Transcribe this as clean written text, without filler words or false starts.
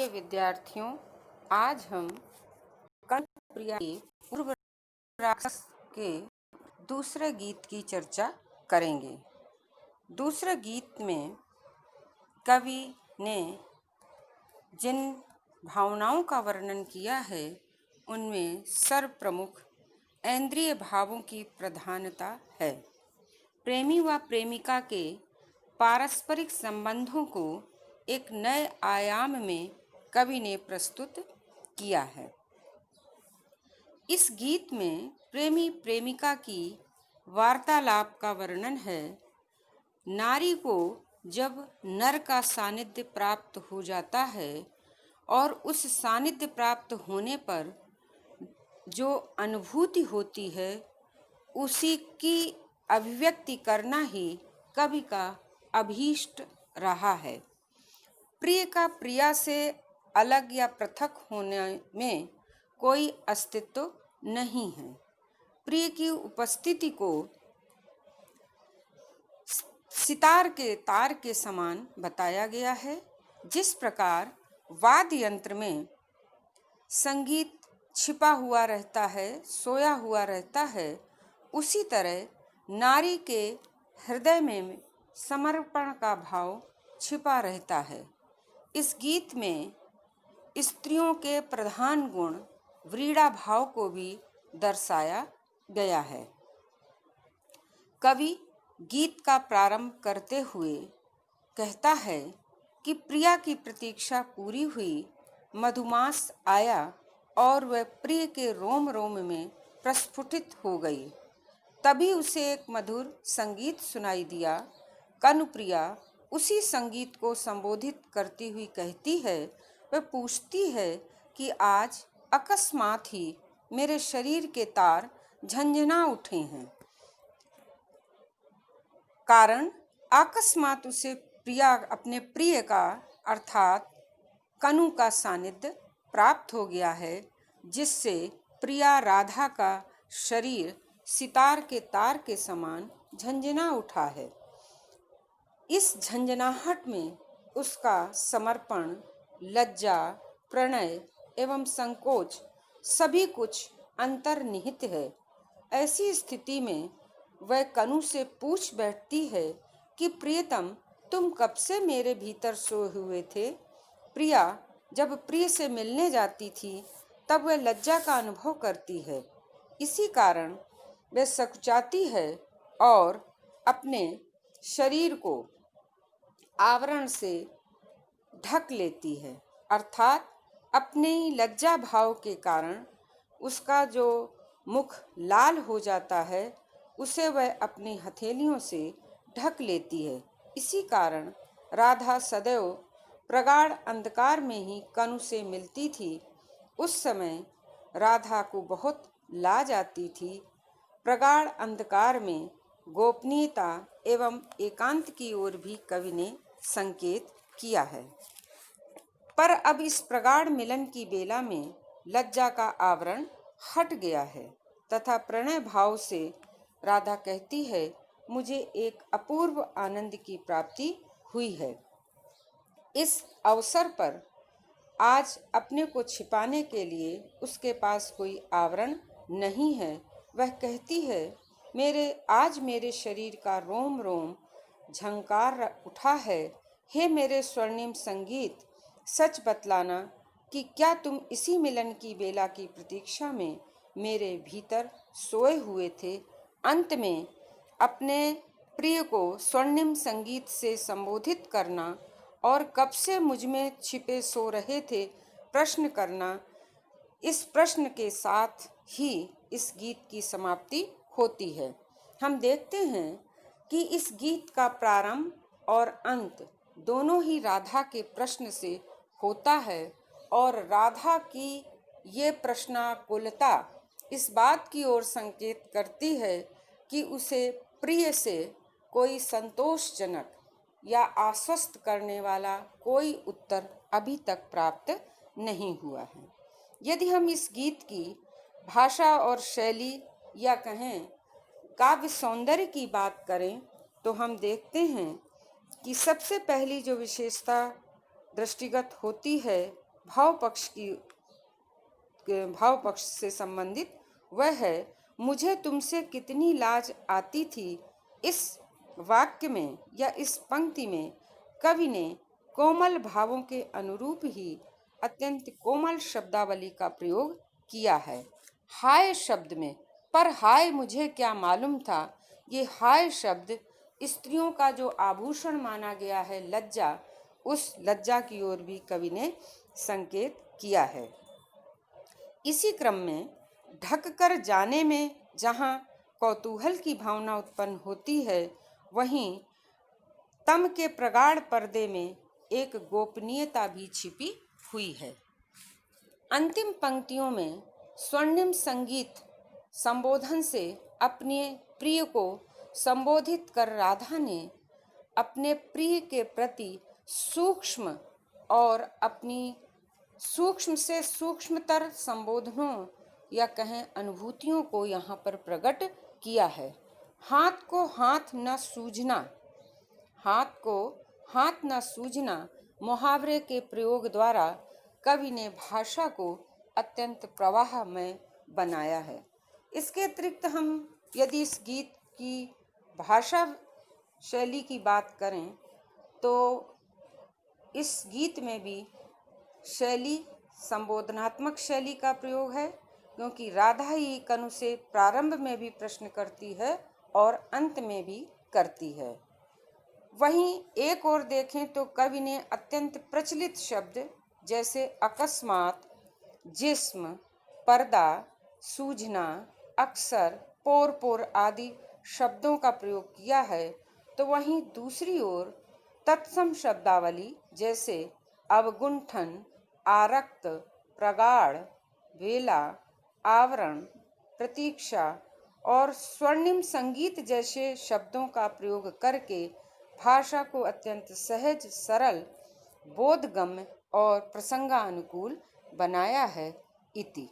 प्रिय विद्यार्थियों, आज हम कनप्रिया के पूर्व राक्षस के दूसरे गीत की चर्चा करेंगे। दूसरे गीत में कवि ने जिन भावनाओं का वर्णन किया है उनमें सर्वप्रमुख इंद्रिय भावों की प्रधानता है। प्रेमी व प्रेमिका के पारस्परिक संबंधों को एक नए आयाम में कवि ने प्रस्तुत किया है। इस गीत में प्रेमी प्रेमिका की वार्तालाप का वर्णन है। नारी को जब नर का सानिध्य प्राप्त हो जाता है और उस सानिध्य प्राप्त होने पर जो अनुभूति होती है उसी की अभिव्यक्ति करना ही कवि का अभीष्ट रहा है। प्रिय का प्रिया से अलग या पृथक होने में कोई अस्तित्व नहीं है। प्रिय की उपस्थिति को सितार के तार के समान बताया गया है। जिस प्रकार वाद्य यंत्र में संगीत छिपा हुआ रहता है, सोया हुआ रहता है, उसी तरह नारी के हृदय में समर्पण का भाव छिपा रहता है। इस गीत में स्त्रियों के प्रधान गुण व्रीड़ा भाव को भी दर्शाया गया है। कवि गीत का प्रारंभ करते हुए कहता है कि प्रिया की प्रतीक्षा पूरी हुई, मधुमास आया और वह प्रिय के रोम रोम में प्रस्फुटित हो गई। तभी उसे एक मधुर संगीत सुनाई दिया। कनुप्रिया उसी संगीत को संबोधित करती हुई कहती है, वह पूछती है कि आज अकस्मात ही मेरे शरीर के तार झंझना उठे हैं। कारण अकस्मात उसे प्रिया अपने प्रिय का अर्थात कनु का सानिध्य प्राप्त हो गया है, जिससे प्रिया राधा का शरीर सितार के तार के समान झंझना उठा है। इस झंझनाहट में उसका समर्पण, लज्जा, प्रणय एवं संकोच सभी कुछ अंतर्निहित है। ऐसी स्थिति में वह कनु से पूछ बैठती है कि प्रियतम, तुम कब से मेरे भीतर सोए हुए थे? प्रिया जब प्रिय से मिलने जाती थी तब वह लज्जा का अनुभव करती है। इसी कारण वह सकुचाती है और अपने शरीर को आवरण से ढक लेती है, अर्थात अपने लज्जा भाव के कारण उसका जो मुख लाल हो जाता है उसे वह अपनी हथेलियों से ढक लेती है। इसी कारण राधा सदैव प्रगाढ़ अंधकार में ही कनु से मिलती थी। उस समय राधा को बहुत लाज आती थी। प्रगाढ़ अंधकार में गोपनीयता एवं एकांत की ओर भी कवि ने संकेत किया है। पर अब इस प्रगाढ़ मिलन की बेला में लज्जा का आवरण हट गया है तथा प्रणय भाव से राधा कहती है, मुझे एक अपूर्व आनंद की प्राप्ति हुई है। इस अवसर पर आज अपने को छिपाने के लिए उसके पास कोई आवरण नहीं है। वह कहती है, आज मेरे शरीर का रोम रोम झंकार उठा है। हे मेरे स्वर्णिम संगीत, सच बतलाना कि क्या तुम इसी मिलन की बेला की प्रतीक्षा में मेरे भीतर सोए हुए थे? अंत में अपने प्रिय को स्वर्णिम संगीत से संबोधित करना और कब से मुझ में छिपे सो रहे थे प्रश्न करना, इस प्रश्न के साथ ही इस गीत की समाप्ति होती है। हम देखते हैं कि इस गीत का प्रारंभ और अंत दोनों ही राधा के प्रश्न से होता है और राधा की ये प्रश्नाकुलता इस बात की ओर संकेत करती है कि उसे प्रिय से कोई संतोषजनक या आश्वस्त करने वाला कोई उत्तर अभी तक प्राप्त नहीं हुआ है। यदि हम इस गीत की भाषा और शैली या कहें काव्य सौंदर्य की बात करें तो हम देखते हैं कि सबसे पहली जो विशेषता दृष्टिगत होती है भाव पक्ष से संबंधित वह है, मुझे तुमसे कितनी लाज आती थी। इस वाक्य में या इस पंक्ति में कवि ने कोमल भावों के अनुरूप ही अत्यंत कोमल शब्दावली का प्रयोग किया है। हाय शब्द में, पर हाय मुझे क्या मालूम था, ये हाय शब्द स्त्रियों का जो आभूषण माना गया है लज्जा, उस लज्जा की ओर भी कवि ने संकेत किया है। इसी क्रम में ढक कर जाने में जहाँ कौतूहल की भावना उत्पन्न होती है, वहीं तम के प्रगाढ़ पर्दे में एक गोपनीयता भी छिपी हुई है। अंतिम पंक्तियों में स्वर्णिम संगीत संबोधन से अपने प्रिय को संबोधित कर राधा ने अपने प्रिय के प्रति सूक्ष्म और अपनी सूक्ष्म से सूक्ष्मतर संबोधनों या कहें अनुभूतियों को यहाँ पर प्रकट किया है। हाथ को हाथ न सूझना, हाथ को हाथ न सूझना मुहावरे के प्रयोग द्वारा कवि ने भाषा को अत्यंत प्रवाहमय बनाया है। इसके अतिरिक्त हम यदि इस गीत की भाषा शैली की बात करें तो इस गीत में भी शैली संबोधनात्मक शैली का प्रयोग है, क्योंकि राधा ही कनु से प्रारंभ में भी प्रश्न करती है और अंत में भी करती है। वहीं एक और देखें तो कवि ने अत्यंत प्रचलित शब्द जैसे अकस्मात, जिस्म, पर्दा, सूझना, अक्सर, पोर आदि शब्दों का प्रयोग किया है, तो वहीं दूसरी ओर तत्सम शब्दावली जैसे अवगुंठन, आरक्त, प्रगाढ़, वेला, आवरण, प्रतीक्षा और स्वर्णिम संगीत जैसे शब्दों का प्रयोग करके भाषा को अत्यंत सहज, सरल, बोधगम्य और प्रसंगानुकूल बनाया है। इति।